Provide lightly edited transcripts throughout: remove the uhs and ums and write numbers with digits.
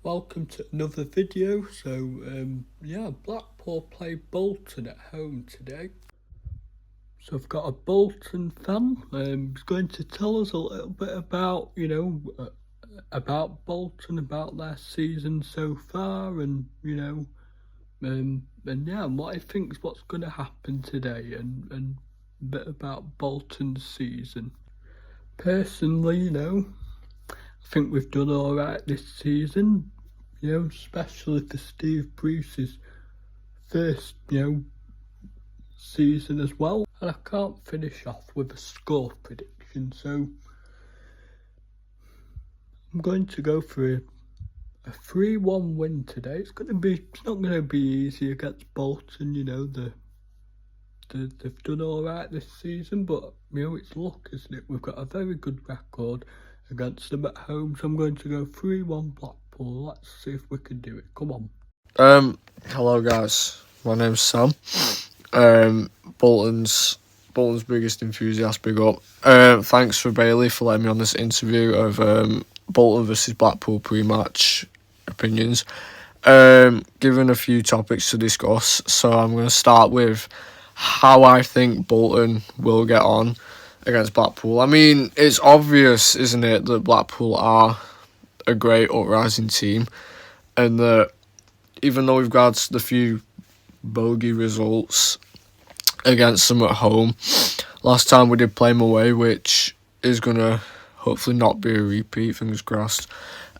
Welcome to another video. Blackpool play Bolton at home today. So I've got a Bolton fan who's going to tell us a little bit about, about Bolton, about their season so far, and what he thinks what's going to happen today, and a bit about Bolton's season. Personally, I think we've done all right this season, especially for Steve Bruce's first, season as well. And I can't finish off with a score prediction, so I'm going to go for a 3-1 win today. It's not going to be easy against Bolton. They've done all right this season, but it's luck, isn't it? We've got a very good record against them at home, so I'm going to go 3-1 Blackpool. Let's see if we can do it. Come on. Hello guys. My name's Sam. Bolton's biggest enthusiast. Big up. Thanks for Bailey for letting me on this interview of Bolton versus Blackpool pre-match opinions. Given a few topics to discuss, so I'm going to start with how I think Bolton will get on against Blackpool. I mean, it's obvious, isn't it, that Blackpool are a great uprising team, and that even though we've got the few bogey results against them at home, last time we did play them away, which is going to hopefully not be a repeat, fingers crossed,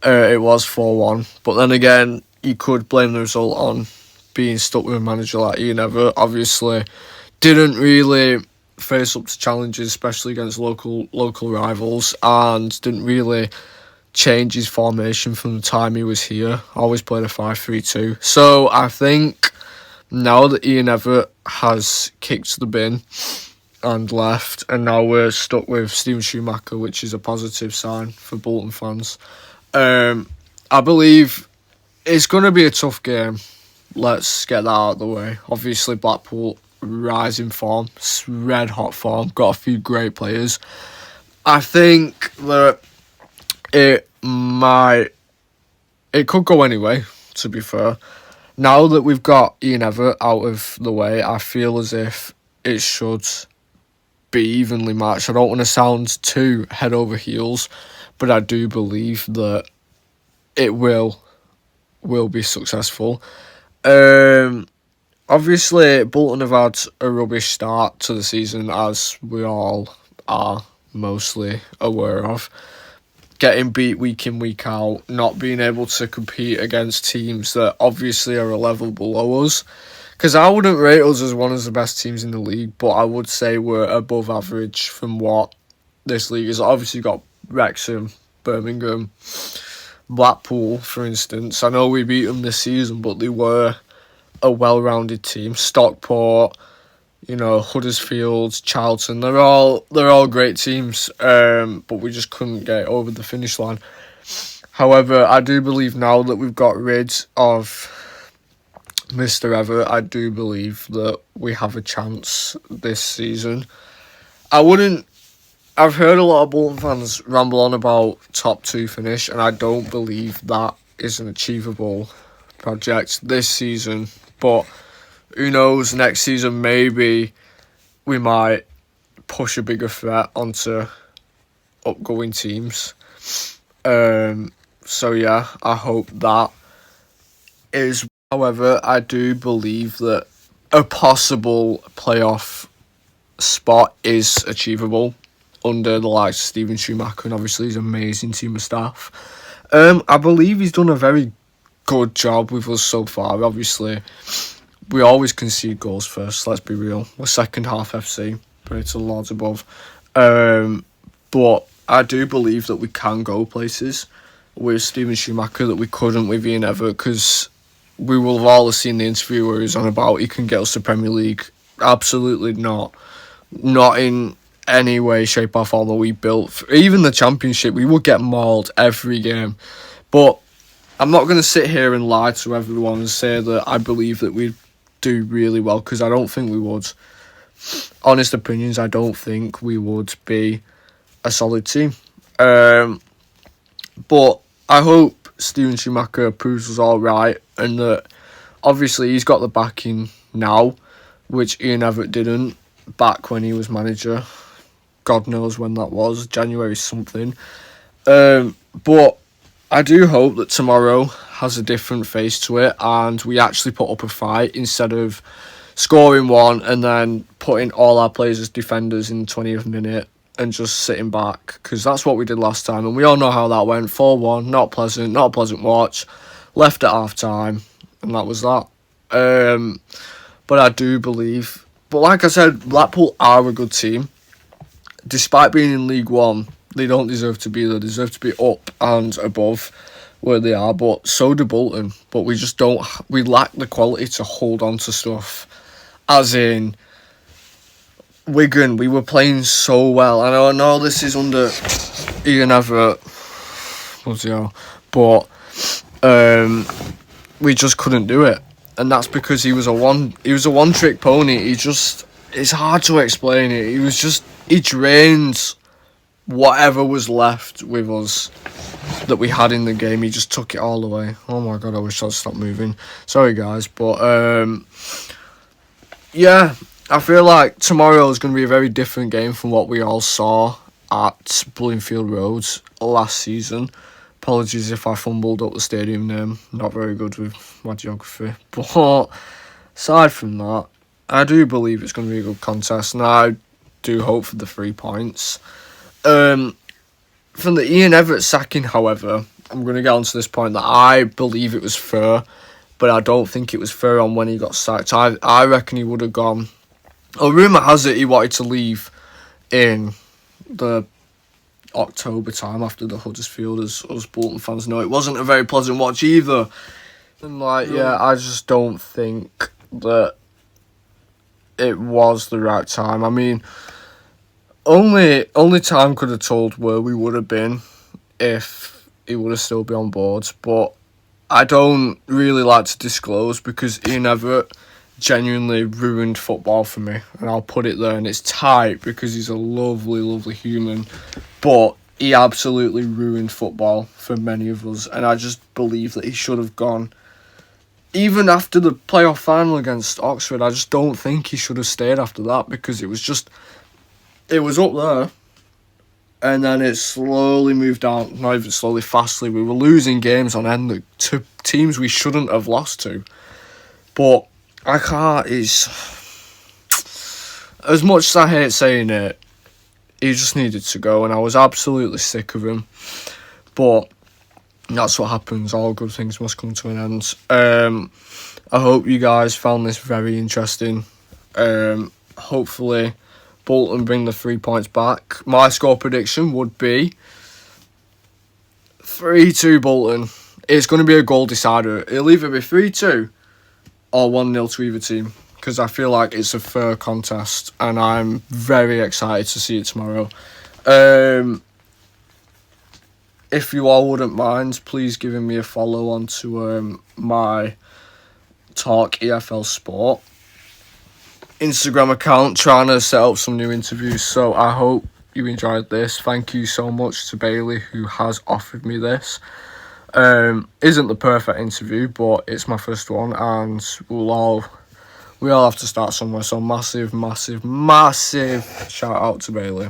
it was 4-1. But then again, you could blame the result on being stuck with a manager like Ian Everett. Obviously, didn't really face up to challenges, especially against local rivals, and didn't really change his formation from the time he was here. Always played a 5-3-2. So I think now that Ian Everett has kicked the bin and left, and now we're stuck with Steven Schumacher, which is a positive sign for Bolton fans. I believe it's going to be a tough game. Let's get that out of the way. Obviously, Blackpool rising form, red hot form, got a few great players. I think that it could go anyway, to be fair. Now that we've got Ian Everett out of the way, I feel as if it should be evenly matched. I don't want to sound too head over heels, but I do believe that it will be successful. Obviously, Bolton have had a rubbish start to the season, as we all are mostly aware of. Getting beat week in, week out, not being able to compete against teams that obviously are a level below us. Because I wouldn't rate us as one of the best teams in the league, but I would say we're above average from what this league is. Obviously got Wrexham, Birmingham, Blackpool, for instance. I know we beat them this season, but they were a well-rounded team. Stockport, Huddersfield, Charlton, they're all great teams, but we just couldn't get over the finish line. However, I do believe now that we've got rid of Mr. Everett, I do believe that we have a chance this season. I've heard a lot of Bolton fans ramble on about top 2 finish, and I don't believe that is an achievable project this season, but who knows, next season maybe we might push a bigger threat onto upgoing teams. So yeah, I hope that is. However, I do believe that a possible playoff spot is achievable under the likes of Steven Schumacher and obviously his amazing team of staff. I believe he's done a very good job with us so far. Obviously, we always concede goals first, let's be real. We're second half FC, pray to the Lords above. But I do believe that we can go places with Steven Schumacher that we couldn't with Ian Everett, because we will have all seen the interview where he's on about he can get us to Premier League. Absolutely not. Not in any way, shape or form that we built. Even the Championship, we would get mauled every game. But I'm not going to sit here and lie to everyone and say that I believe that we'd do really well, because I don't think we would. Honest opinions, I don't think we would be a solid team. But I hope Steven Schumacher proves us all right, and that obviously he's got the backing now, which Ian Everett didn't back when he was manager. God knows when that was, January something. But I do hope that tomorrow has a different face to it and we actually put up a fight instead of scoring one and then putting all our players as defenders in the 20th minute and just sitting back, because that's what we did last time and we all know how that went. 4-1, not a pleasant watch, left at half time, and that was that. But I do believe, but like I said, Blackpool are a good team. Despite being in League One, they don't deserve to be there. They deserve to be up and above where they are, but so do Bolton. But we just don't, we lack the quality to hold on to stuff. As in, Wigan, we were playing so well. And I know this is under Ian Everett, but we just couldn't do it. And that's because he was a one-trick pony. It's hard to explain it. He drained whatever was left with us that we had in the game. He just took it all away. Oh my God, I wish I'd stopped moving. Sorry guys, but yeah, I feel like tomorrow is going to be a very different game from what we all saw at Bloomfield Road last season. Apologies if I fumbled up the stadium name. Not very good with my geography. But aside from that, I do believe it's going to be a good contest, and I do hope for the 3 points. From the Ian Everett sacking, however, I'm going to get onto this point that I believe it was fair, but I don't think it was fair on when he got sacked. I reckon he would have gone. A rumour has it he wanted to leave in the October time after the Huddersfield, as us Bolton fans know. It wasn't a very pleasant watch either. And I just don't think that it was the right time. I mean, only time could have told where we would have been if he would have still been on board. But I don't really like to disclose because Ian Everett genuinely ruined football for me, and I'll put it there, and it's tight because he's a lovely, lovely human, but he absolutely ruined football for many of us, and I just believe that he should have gone. Even after the playoff final against Oxford, I just don't think he should have stayed after that, because it was up there, and then it slowly moved down, not even slowly, fastly. We were losing games on end to teams we shouldn't have lost to, but I can't, as much as I hate saying it, he just needed to go, and I was absolutely sick of him. But that's what happens. All good things must come to an end. I hope you guys found this very interesting. Hopefully, Bolton bring the 3 points back. My score prediction would be 3-2 Bolton. It's going to be a goal decider. It'll either be 3-2 or 1-0 to either team, because I feel like it's a fair contest and I'm very excited to see it tomorrow. If you all wouldn't mind, please giving me a follow onto my Talk EFL Sport Instagram account, trying to set up some new interviews. So I hope you enjoyed this. Thank you so much to Bailey, who has offered me this. Isn't the perfect interview, but it's my first one, and we all have to start somewhere. So massive shout out to Bailey.